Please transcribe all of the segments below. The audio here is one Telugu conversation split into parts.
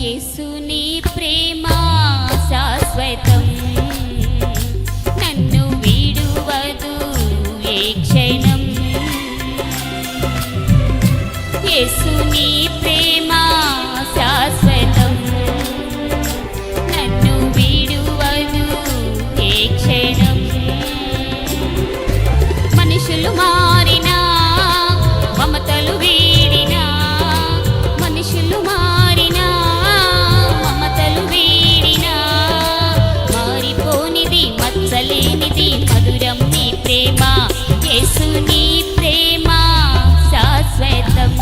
యేసుని ప్రేమ శాశ్వతం, నన్ను వీడువదు ఏ క్షణం. యేసుని ప్రేమ శాశ్వతం, నన్ను వీడువదు ఏ క్షణం. మనుషులు మారినా మమతలు వీడినా, మనుషులు మారినా మమతలు వీడినా, మారిపోనిది మచ్చలేనిది మధురం నీ ప్రేమ. యేసుని ప్రేమ శాశ్వతం,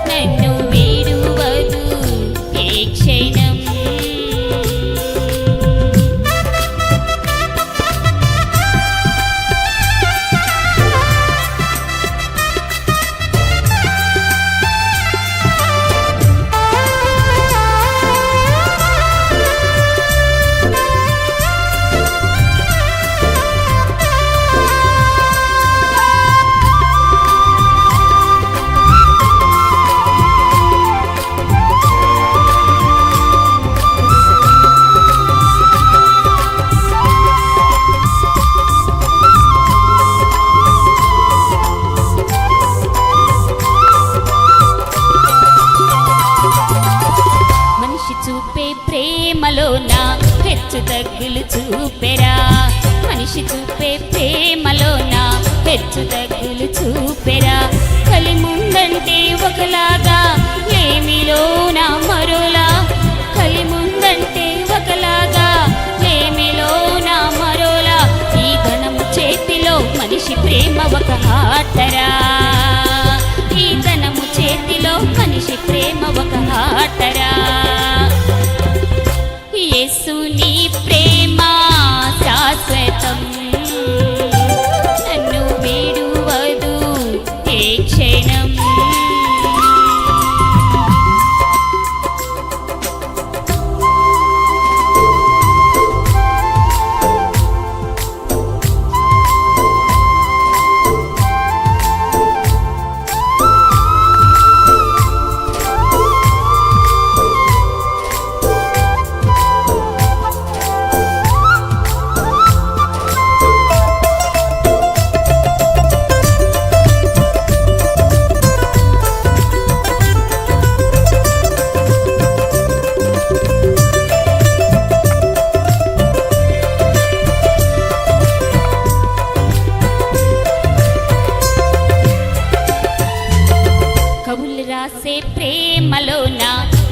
నన్ను వీడువదు ఏ క్షణం. చూపే ప్రేమలోన హెచ్చు తగ్గులు చూపెరా, మనిషి చూపే ప్రేమలోన హెచ్చు తగ్గులు చూపెరా. కలి ముందంటే ఒకలాగా లేమిలోన మరోలా, కలి ముందంటే ఒకలాగా లేమిలోన మరోలా. ఈ ఘనము చేతిలో మనిషి ప్రేమ ఒక ఆటరా, ఈ ఘనము చేతిలో మనిషి ప్రేమ ఒక ఆటరా. యేసుని ప్రేమ శాశ్వతం, నన్ను వీడువదు ఏ క్షణం. కవులు రాసే ప్రేమలోన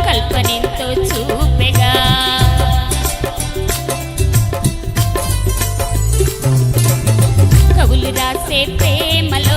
కల్పనెంతో చూపెగా, కవులు రాసే ప్రేమలో